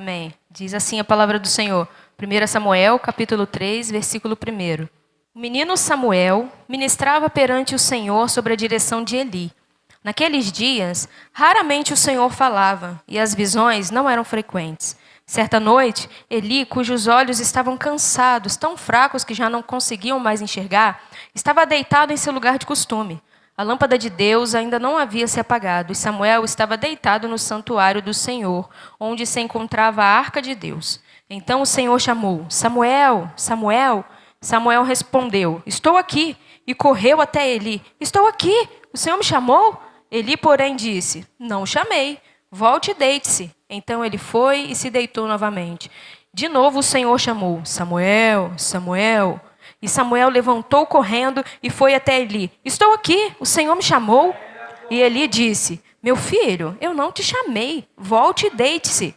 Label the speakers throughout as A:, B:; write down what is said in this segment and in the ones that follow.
A: Amém. Diz assim a palavra do Senhor. 1 Samuel, capítulo 3, versículo 1. O menino Samuel ministrava perante o Senhor sob a direção de Eli. Naqueles dias, raramente o Senhor falava, e as visões não eram frequentes. Certa noite, Eli, cujos olhos estavam cansados, tão fracos que já não conseguiam mais enxergar, estava deitado em seu lugar de costume. A lâmpada de Deus ainda não havia se apagado, e Samuel estava deitado no santuário do Senhor, onde se encontrava a arca de Deus. Então o Senhor chamou: Samuel, Samuel. Samuel respondeu: Estou aqui. E correu até Eli: Estou aqui. O Senhor me chamou? Eli, porém, disse: Não o chamei. Volte e deite-se. Então ele foi e se deitou novamente. De novo o Senhor chamou: Samuel, Samuel. E Samuel levantou correndo e foi até Eli: Estou aqui, o Senhor me chamou. E Eli disse: Meu filho, eu não te chamei. Volte e deite-se.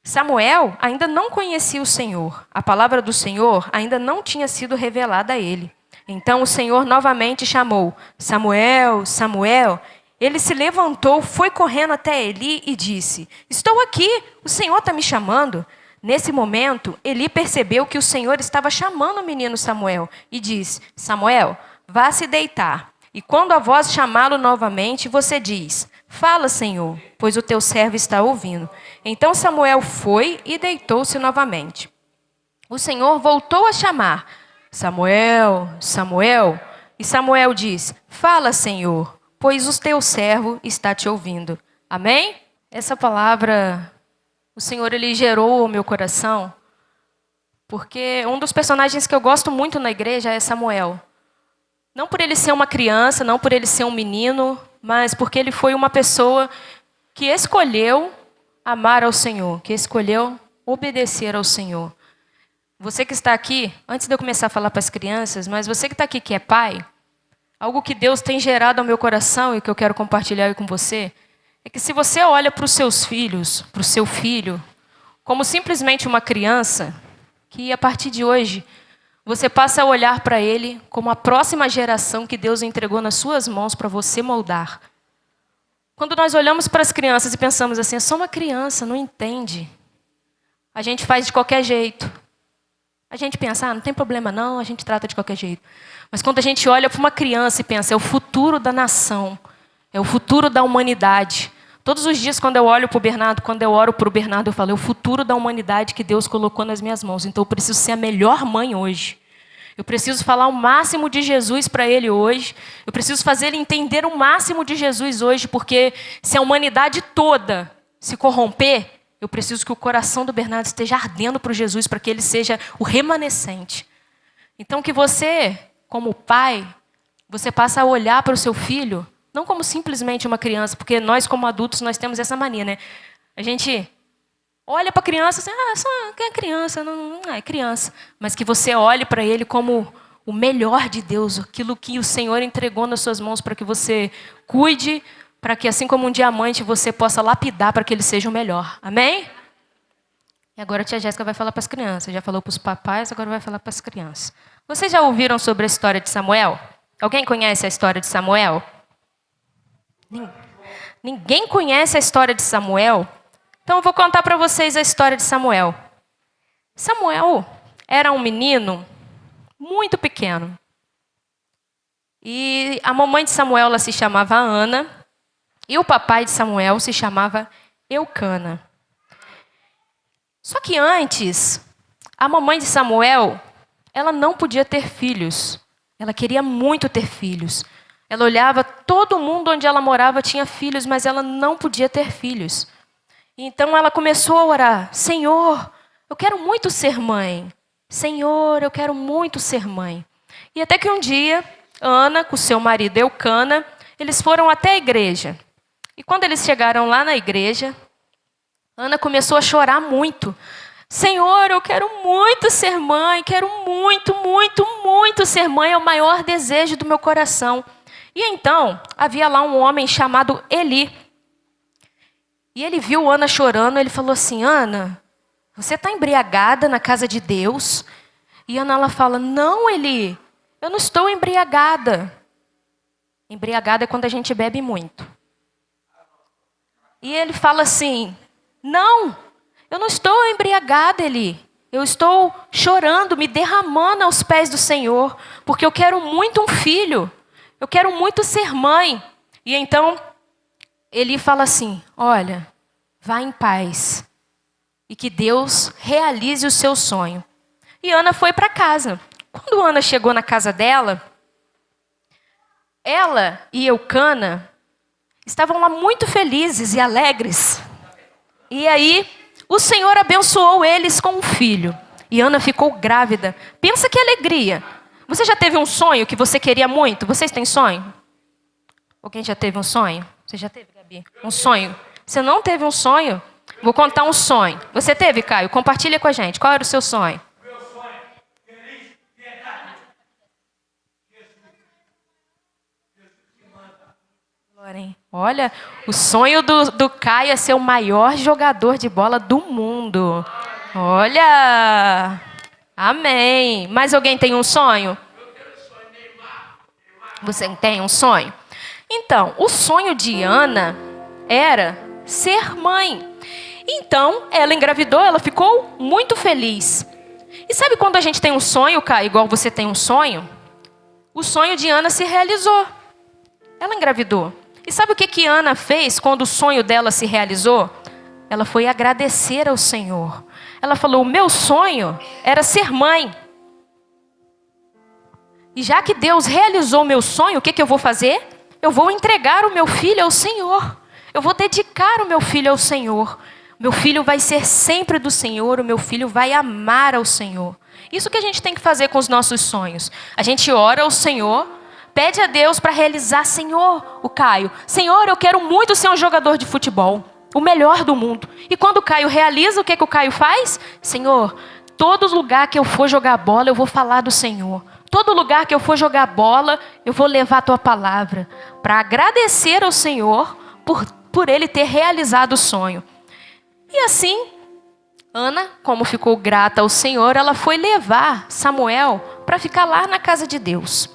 A: Samuel ainda não conhecia o Senhor. A palavra do Senhor ainda não tinha sido revelada a ele. Então o Senhor novamente chamou: Samuel, Samuel. Ele se levantou, foi correndo até Eli e disse: Estou aqui, o Senhor está me chamando. Nesse momento, Eli percebeu que o Senhor estava chamando o menino Samuel e disse: Samuel, vá se deitar. E quando a voz chamá-lo novamente, você diz: Fala, Senhor, pois o teu servo está ouvindo. Então Samuel foi e deitou-se novamente. O Senhor voltou a chamar: Samuel, Samuel. E Samuel diz: Fala, Senhor, pois o teu servo está te ouvindo. Amém? Essa palavra, o Senhor, ele gerou o meu coração, porque um dos personagens que eu gosto muito na igreja é Samuel. Não por ele ser uma criança, não por ele ser um menino, mas porque ele foi uma pessoa que escolheu amar ao Senhor, que escolheu obedecer ao Senhor. Você que está aqui, antes de eu começar a falar para as crianças, mas você que está aqui que é pai, algo que Deus tem gerado ao meu coração e que eu quero compartilhar com você, é que se você olha para os seus filhos, para o seu filho, como simplesmente uma criança, que a partir de hoje você passa a olhar para ele como a próxima geração que Deus entregou nas suas mãos para você moldar. Quando nós olhamos para as crianças e pensamos assim: é só uma criança, não entende. A gente faz de qualquer jeito. A gente pensa: não tem problema não, a gente trata de qualquer jeito. Mas quando a gente olha para uma criança e pensa: é o futuro da nação, é o futuro da humanidade. Todos os dias quando eu olho para o Bernardo, quando eu oro para o Bernardo, eu falo: é o futuro da humanidade que Deus colocou nas minhas mãos. Então eu preciso ser a melhor mãe hoje. Eu preciso falar o máximo de Jesus para ele hoje. Eu preciso fazer ele entender o máximo de Jesus hoje, porque se a humanidade toda se corromper, eu preciso que o coração do Bernardo esteja ardendo para Jesus, para que ele seja o remanescente. Então que você, como pai, você passa a olhar para o seu filho, não como simplesmente uma criança, porque nós como adultos, nós temos essa mania, né? A gente olha para a criança assim: só é criança, não é criança. Mas que você olhe para ele como o melhor de Deus, aquilo que o Senhor entregou nas suas mãos para que você cuide, para que assim como um diamante você possa lapidar para que ele seja o melhor. Amém? E agora a tia Jéssica vai falar para as crianças. Já falou para os papais, agora vai falar para as crianças. Vocês já ouviram sobre a história de Samuel? Alguém conhece a história de Samuel? Ninguém conhece a história de Samuel? Então eu vou contar para vocês a história de Samuel. Samuel era um menino muito pequeno. E a mamãe de Samuel, ela se chamava Ana. E o papai de Samuel se chamava Eucana. Só que antes, a mamãe de Samuel, ela não podia ter filhos. Ela queria muito ter filhos. Ela olhava, todo mundo onde ela morava tinha filhos, mas ela não podia ter filhos. Então ela começou a orar: Senhor, eu quero muito ser mãe. Senhor, eu quero muito ser mãe. E até que um dia, Ana, com seu marido Eucana, eles foram até a igreja. E quando eles chegaram lá na igreja, Ana começou a chorar muito. Senhor, eu quero muito ser mãe, quero muito, muito, muito ser mãe, é o maior desejo do meu coração. E então, havia lá um homem chamado Eli. E ele viu Ana chorando, ele falou assim: Ana, você está embriagada na casa de Deus? E Ana, ela fala: não, Eli, eu não estou embriagada. Embriagada é quando a gente bebe muito. E ele fala assim: não, Eu não estou embriagada, Eli. Eu estou chorando, me derramando aos pés do Senhor, porque eu quero muito um filho. Eu quero muito ser mãe. E então, Eli fala assim, olha, vá em paz e que Deus realize o seu sonho. E Ana foi para casa. Quando Ana chegou na casa dela, ela e Eucana estavam lá muito felizes e alegres. E aí, o Senhor abençoou eles com um filho. E Ana ficou grávida. Pensa que alegria. Você já teve um sonho que você queria muito? Vocês têm sonho? Alguém já teve um sonho? Você já teve, Gabi? Um sonho? Você não teve um sonho? Vou contar um sonho. Você teve, Caio? Compartilha com a gente. Qual era o seu sonho?
B: Meu sonho, feliz, verdade.
A: Olha, o sonho do Caio é ser o maior jogador de bola do mundo. Olha! Amém. Mais alguém tem um sonho? Você tem um sonho? Então, o sonho de Ana era ser mãe. Então, ela engravidou, ela ficou muito feliz. E sabe quando a gente tem um sonho, Caio, igual você tem um sonho? O sonho de Ana se realizou. Ela engravidou. E sabe o que Ana fez quando o sonho dela se realizou? Ela foi agradecer ao Senhor. Ela falou, o meu sonho era ser mãe. E já que Deus realizou o meu sonho, o que eu vou fazer? Eu vou entregar o meu filho ao Senhor. Eu vou dedicar o meu filho ao Senhor. Meu filho vai ser sempre do Senhor, o meu filho vai amar ao Senhor. Isso que a gente tem que fazer com os nossos sonhos. A gente ora ao Senhor, pede a Deus para realizar, Senhor, o Caio. Senhor, eu quero muito ser um jogador de futebol, o melhor do mundo. E quando o Caio realiza, o que o Caio faz? Senhor, todo lugar que eu for jogar bola, eu vou falar do Senhor. Todo lugar que eu for jogar bola, eu vou levar a tua palavra. Para agradecer ao Senhor por ele ter realizado o sonho. E assim, Ana, como ficou grata ao Senhor, ela foi levar Samuel para ficar lá na casa de Deus.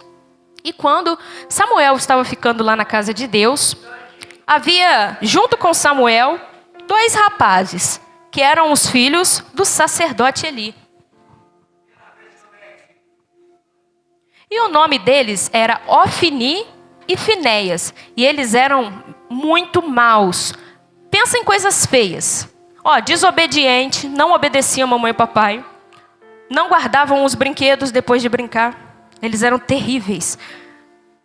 A: E quando Samuel estava ficando lá na casa de Deus, havia, junto com Samuel, 2 rapazes, que eram os filhos do sacerdote Eli. E o nome deles era Ofni e Finéias. E eles eram muito maus. Pensa em coisas feias. Desobediente, não obedeciam a mamãe e papai. Não guardavam os brinquedos depois de brincar. Eles eram terríveis.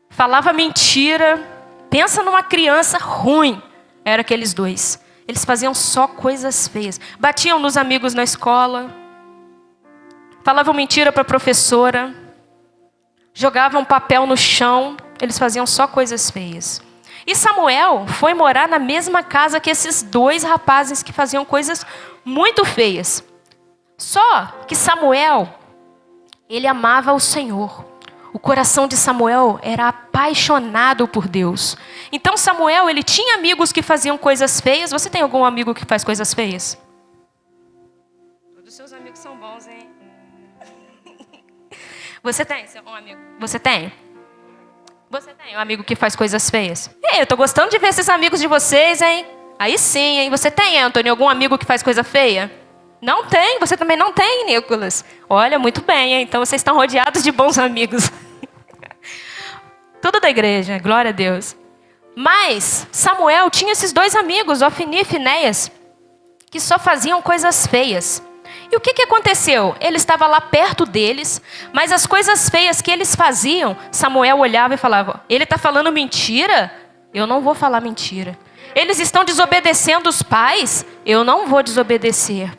A: Falava mentira. Pensa numa criança ruim. Era aqueles 2. Eles faziam só coisas feias. Batiam nos amigos na escola. Falavam mentira para a professora. Jogavam papel no chão. Eles faziam só coisas feias. E Samuel foi morar na mesma casa que esses 2 rapazes que faziam coisas muito feias. Só que Samuel, ele amava o Senhor. O coração de Samuel era apaixonado por Deus. Então Samuel, ele tinha amigos que faziam coisas feias. Você tem algum amigo que faz coisas feias? Todos os seus amigos são bons, hein? Você tem um amigo? Você tem? Você tem um amigo que faz coisas feias? Ei, eu tô gostando de ver esses amigos de vocês, hein? Aí sim, hein? Você tem, Antônio, algum amigo que faz coisa feia? Não tem? Você também não tem, Nicolas? Olha, muito bem, hein? Então vocês estão rodeados de bons amigos. Tudo da igreja, glória a Deus. Mas Samuel tinha esses 2 amigos, Ofni e Finéias, que só faziam coisas feias. E o que aconteceu? Ele estava lá perto deles, mas as coisas feias que eles faziam, Samuel olhava e falava, ele está falando mentira? Eu não vou falar mentira. Eles estão desobedecendo os pais? Eu não vou desobedecer.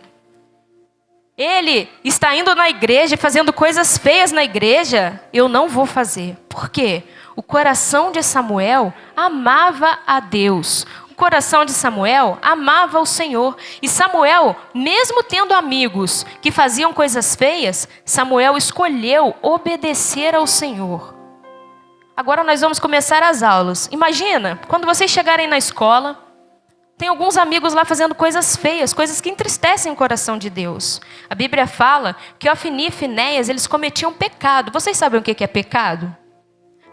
A: Ele está indo na igreja e fazendo coisas feias na igreja? Eu não vou fazer. Por quê? O coração de Samuel amava a Deus. O coração de Samuel amava o Senhor. E Samuel, mesmo tendo amigos que faziam coisas feias, Samuel escolheu obedecer ao Senhor. Agora nós vamos começar as aulas. Imagina, quando vocês chegarem na escola, tem alguns amigos lá fazendo coisas feias, coisas que entristecem o coração de Deus. A Bíblia fala que Ofni e Finéias, eles cometiam pecado. Vocês sabem o que é pecado?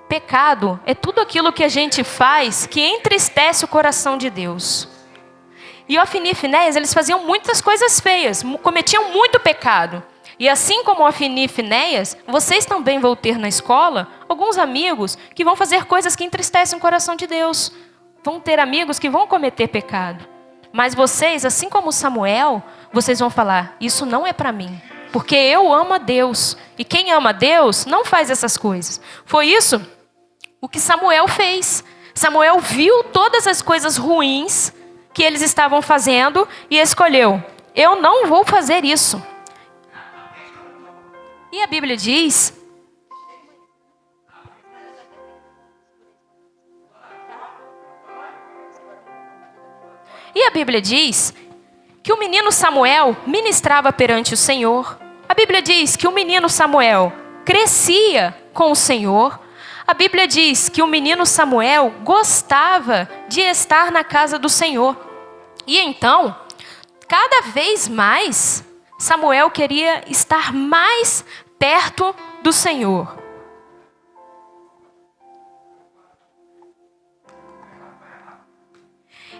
A: Pecado é tudo aquilo que a gente faz que entristece o coração de Deus. E Ofni e Finéias, eles faziam muitas coisas feias, cometiam muito pecado. E assim como Ofni e Finéias, vocês também vão ter na escola alguns amigos que vão fazer coisas que entristecem o coração de Deus. Vão ter amigos que vão cometer pecado. Mas vocês, assim como Samuel, vocês vão falar, isso não é para mim. Porque eu amo a Deus. E quem ama a Deus não faz essas coisas. Foi isso o que Samuel fez. Samuel viu todas as coisas ruins que eles estavam fazendo e escolheu, eu não vou fazer isso. E a Bíblia diz que o menino Samuel ministrava perante o Senhor. A Bíblia diz que o menino Samuel crescia com o Senhor. A Bíblia diz que o menino Samuel gostava de estar na casa do Senhor. E então, cada vez mais, Samuel queria estar mais perto do Senhor.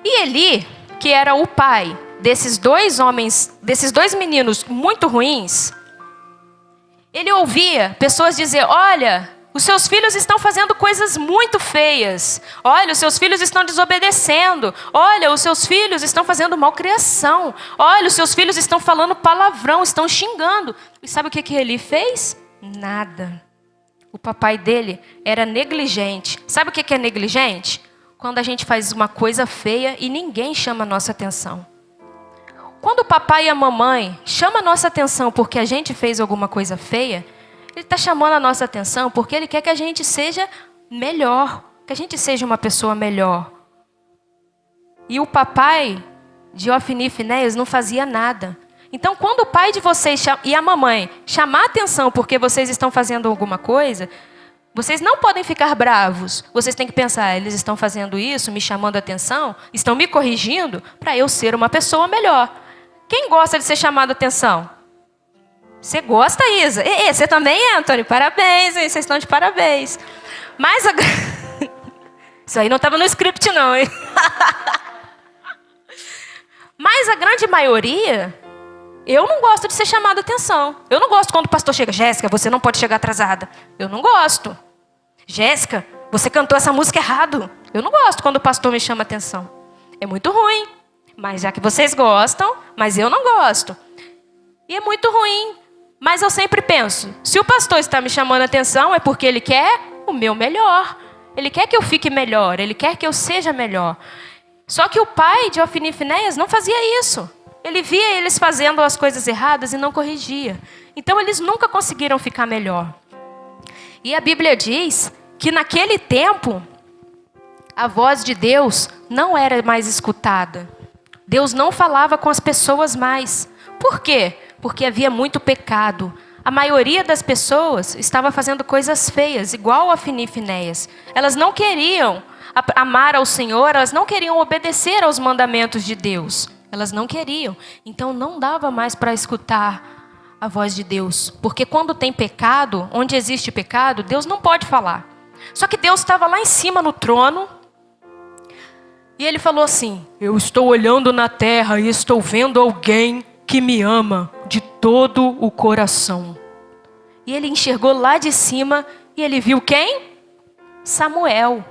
A: E Eli, que era o pai desses dois homens, desses dois meninos muito ruins, ele ouvia pessoas dizer, olha, os seus filhos estão fazendo coisas muito feias. Olha, os seus filhos estão desobedecendo. Olha, os seus filhos estão fazendo malcriação. Olha, os seus filhos estão falando palavrão, estão xingando. E sabe o que Eli fez? Nada. O papai dele era negligente. Sabe o que é negligente? Quando a gente faz uma coisa feia e ninguém chama a nossa atenção. Quando o papai e a mamãe chamam a nossa atenção porque a gente fez alguma coisa feia, ele está chamando a nossa atenção porque ele quer que a gente seja melhor, que a gente seja uma pessoa melhor. E o papai de Ofni e Finéias não fazia nada. Então, quando o pai de vocês e a mamãe chamar a atenção porque vocês estão fazendo alguma coisa, vocês não podem ficar bravos. Vocês têm que pensar, eles estão fazendo isso, me chamando a atenção, estão me corrigindo para eu ser uma pessoa melhor. Quem gosta de ser chamado a atenção? Você gosta, Isa? E você também, Anthony? Parabéns, hein? Vocês estão de parabéns. Mas isso aí não estava no script, não, hein? Mas a grande maioria, eu não gosto de ser chamado a atenção. Eu não gosto quando o pastor chega, Jéssica, você não pode chegar atrasada. Eu não gosto. Jéssica, você cantou essa música errado. Eu não gosto quando o pastor me chama a atenção. É muito ruim. Mas já que vocês gostam, mas eu não gosto. E é muito ruim. Mas eu sempre penso, se o pastor está me chamando a atenção, é porque ele quer o meu melhor. Ele quer que eu fique melhor, ele quer que eu seja melhor. Só que o pai de Ofni e Finéias não fazia isso. Ele via eles fazendo as coisas erradas e não corrigia. Então eles nunca conseguiram ficar melhor. E a Bíblia diz que naquele tempo, a voz de Deus não era mais escutada. Deus não falava com as pessoas mais. Por quê? Porque havia muito pecado. A maioria das pessoas estava fazendo coisas feias, igual a Ofni e Finéias. Elas não queriam amar ao Senhor, elas não queriam obedecer aos mandamentos de Deus. Elas não queriam. Então não dava mais para escutar a voz de Deus. Porque quando tem pecado, onde existe pecado, Deus não pode falar. Só que Deus estava lá em cima no trono. E ele falou assim, eu estou olhando na terra e estou vendo alguém que me ama de todo o coração. E ele enxergou lá de cima e ele viu quem? Samuel.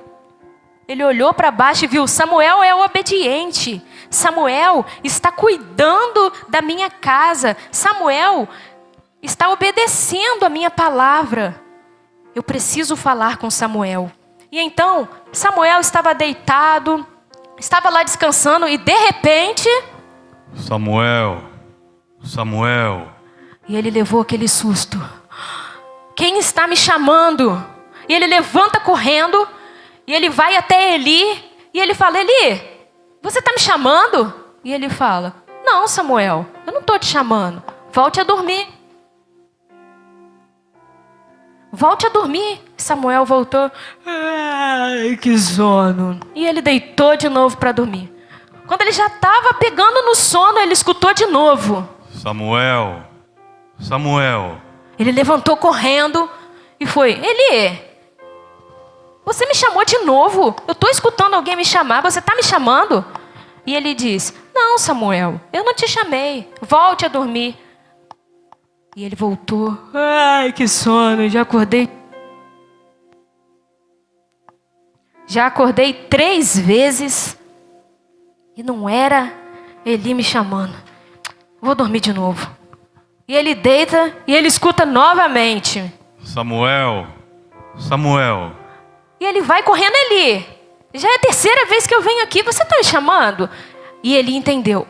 A: Ele olhou para baixo e viu, Samuel é o obediente. Samuel está cuidando da minha casa. Samuel está obedecendo a minha palavra. Eu preciso falar com Samuel. E então, Samuel estava deitado, estava lá descansando e de repente... Samuel. E ele levou aquele susto. Quem está me chamando? E ele levanta correndo e ele vai até Eli e ele fala, Eli, você está me chamando? E ele fala, não, Samuel, eu não estou te chamando. Volte a dormir. Volte a dormir. Samuel voltou. Ai, que sono. E ele deitou de novo para dormir. Quando ele já estava pegando no sono, ele escutou de novo. Samuel. Ele levantou correndo e foi. Eli, você me chamou de novo. Eu estou escutando alguém me chamar. Você está me chamando? E ele diz, Não, Samuel, eu não te chamei. Volte a dormir. E ele voltou. Ai, que sono, já acordei. Já acordei 3 vezes. E não era Eli me chamando. Vou dormir de novo. E ele deita e ele escuta novamente.
C: Samuel, Samuel.
A: E ele vai correndo, Eli. Já é a 3ª vez que eu venho aqui, você está me chamando? E Eli entendeu.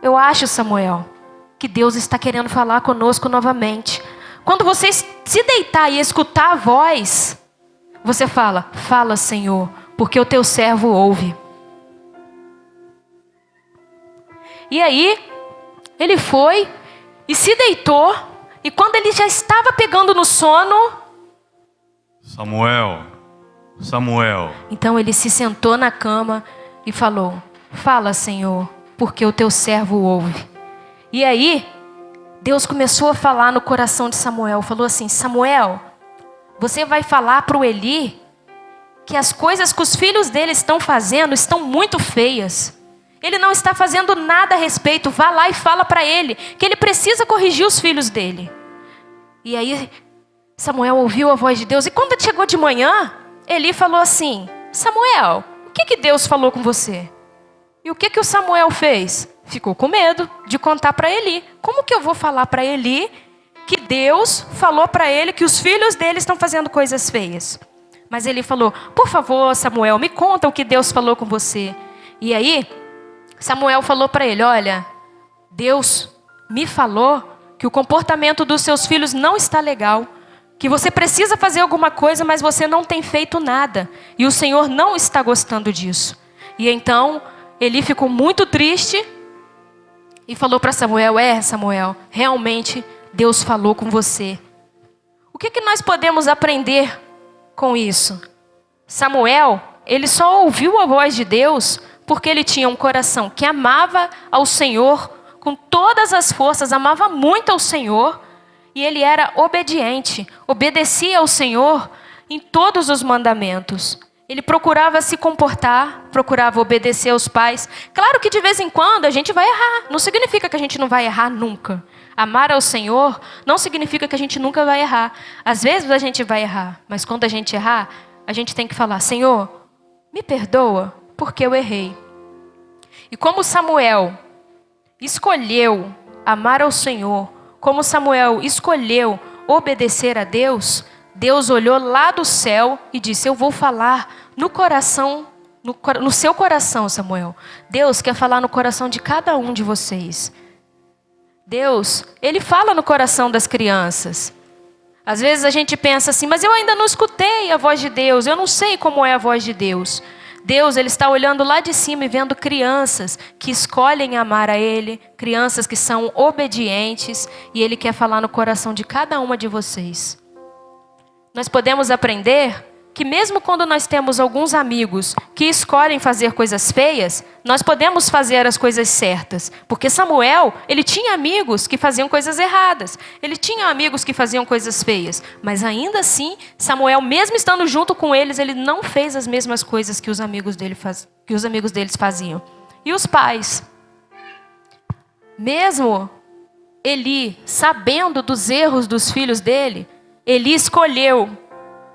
A: Eu acho, Samuel, que Deus está querendo falar conosco novamente. Quando você se deitar e escutar a voz, você fala, fala, Senhor, porque o teu servo ouve. E aí, ele foi e se deitou, e quando ele já estava pegando no sono,
C: Samuel, Samuel.
A: Então ele se sentou na cama e falou, fala, Senhor, porque o teu servo ouve. E aí, Deus começou a falar no coração de Samuel, falou assim, Samuel, você vai falar para o Eli que as coisas que os filhos dele estão fazendo estão muito feias. Ele não está fazendo nada a respeito. Vá lá e fala para ele que ele precisa corrigir os filhos dele. E aí Samuel ouviu a voz de Deus. E quando chegou de manhã, Eli falou assim, Samuel, o que Deus falou com você? E o que o Samuel fez? Ficou com medo de contar para Eli. Como que eu vou falar para Eli que Deus falou para ele que os filhos dele estão fazendo coisas feias? Mas Eli falou, por favor, Samuel, me conta o que Deus falou com você. E aí Samuel falou para ele, olha, Deus me falou que o comportamento dos seus filhos não está legal, que você precisa fazer alguma coisa, mas você não tem feito nada, e o Senhor não está gostando disso. E então, Eli ficou muito triste e falou para Samuel, Samuel, realmente Deus falou com você. O que nós podemos aprender com isso? Samuel, ele só ouviu a voz de Deus porque ele tinha um coração que amava ao Senhor com todas as forças, amava muito ao Senhor, e ele era obediente, obedecia ao Senhor em todos os mandamentos. Ele procurava se comportar, procurava obedecer aos pais. Claro que de vez em quando a gente vai errar, não significa que a gente não vai errar nunca. Amar ao Senhor não significa que a gente nunca vai errar. Às vezes a gente vai errar, mas quando a gente errar, a gente tem que falar, Senhor, me perdoa, porque eu errei. E como Samuel escolheu amar ao Senhor, como Samuel escolheu obedecer a Deus, Deus olhou lá do céu e disse, eu vou falar no coração, no seu coração, Samuel. Deus quer falar no coração de cada um de vocês. Deus, Ele fala no coração das crianças. Às vezes a gente pensa assim, mas eu ainda não escutei a voz de Deus, eu não sei como é a voz de Deus. Deus, Ele está olhando lá de cima e vendo crianças que escolhem amar a Ele, crianças que são obedientes, e Ele quer falar no coração de cada uma de vocês. Nós podemos aprender que mesmo quando nós temos alguns amigos que escolhem fazer coisas feias, nós podemos fazer as coisas certas. Porque Samuel, ele tinha amigos que faziam coisas erradas. Ele tinha amigos que faziam coisas feias. Mas ainda assim, Samuel, mesmo estando junto com eles, ele não fez as mesmas coisas que os amigos deles faziam. E os pais? Mesmo Eli, sabendo dos erros dos filhos dele, Eli escolheu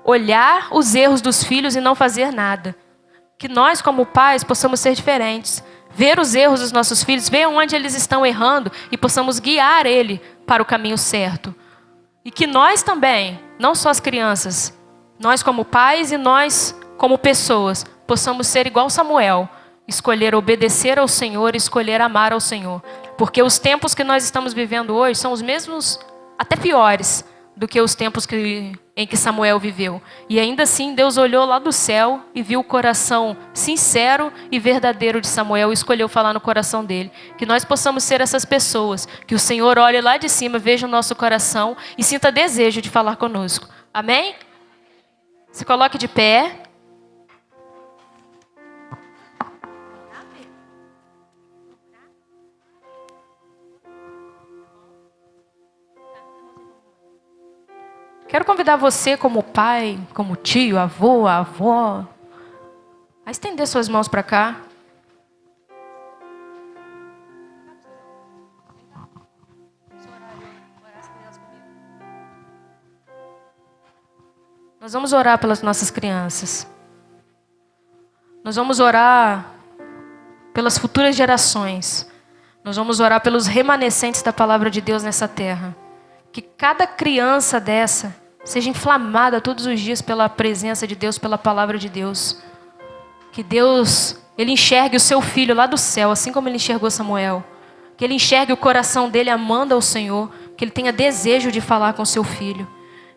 A: olhar os erros dos filhos e não fazer nada. Que nós, como pais, possamos ser diferentes. Ver os erros dos nossos filhos, ver onde eles estão errando e possamos guiar ele para o caminho certo. E que nós também, não só as crianças, nós como pais e nós como pessoas, possamos ser igual Samuel, escolher obedecer ao Senhor e escolher amar ao Senhor. Porque os tempos que nós estamos vivendo hoje são os mesmos, até piores, do que os tempos em que Samuel viveu. E ainda assim, Deus olhou lá do céu e viu o coração sincero e verdadeiro de Samuel e escolheu falar no coração dele. Que nós possamos ser essas pessoas, que o Senhor olhe lá de cima, veja o nosso coração e sinta desejo de falar conosco. Amém? Se coloque de pé. Quero convidar você como pai, como tio, avô, avó, a estender suas mãos para cá. Nós vamos orar pelas nossas crianças. Nós vamos orar pelas futuras gerações. Nós vamos orar pelos remanescentes da palavra de Deus nessa terra. Que cada criança dessa seja inflamada todos os dias pela presença de Deus, pela palavra de Deus. Que Deus, Ele enxergue o seu filho lá do céu, assim como Ele enxergou Samuel. Que Ele enxergue o coração dele amando ao Senhor. Que ele tenha desejo de falar com seu filho.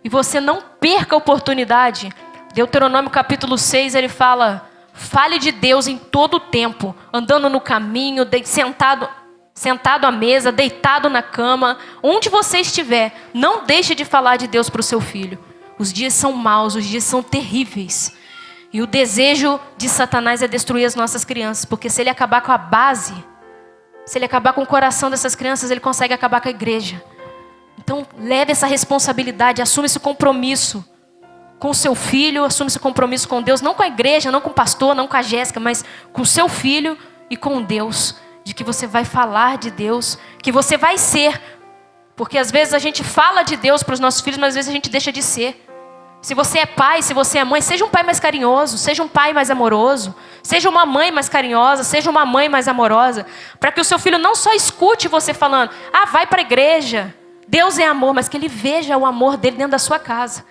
A: E você não perca a oportunidade. Deuteronômio capítulo 6, ele fala: fale de Deus em todo o tempo, andando no caminho, sentado à mesa, deitado na cama, onde você estiver, não deixe de falar de Deus para o seu filho. Os dias são maus, os dias são terríveis. E o desejo de Satanás é destruir as nossas crianças, porque se ele acabar com a base, se ele acabar com o coração dessas crianças, ele consegue acabar com a igreja. Então, leve essa responsabilidade, assume esse compromisso com o seu filho, assume esse compromisso com Deus, não com a igreja, não com o pastor, não com a Jéssica, mas com o seu filho e com Deus, de que você vai falar de Deus, que você vai ser, porque às vezes a gente fala de Deus para os nossos filhos, mas às vezes a gente deixa de ser. Se você é pai, se você é mãe, seja um pai mais carinhoso, seja um pai mais amoroso, seja uma mãe mais carinhosa, seja uma mãe mais amorosa, para que o seu filho não só escute você falando: ah, vai para a igreja, Deus é amor, mas que ele veja o amor dele dentro da sua casa.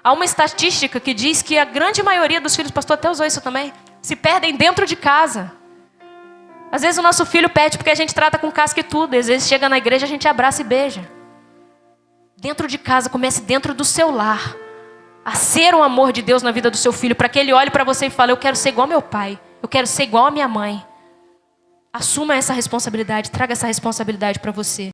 A: Há uma estatística que diz que a grande maioria dos filhos, o pastor até usou isso também, se perdem dentro de casa. Às vezes o nosso filho pede porque a gente trata com casca e tudo, e às vezes chega na igreja, a gente abraça e beija. Dentro de casa, comece dentro do seu lar a ser o amor de Deus na vida do seu filho, para que ele olhe para você e fale: eu quero ser igual ao meu pai, eu quero ser igual à minha mãe. Assuma essa responsabilidade, traga essa responsabilidade para você.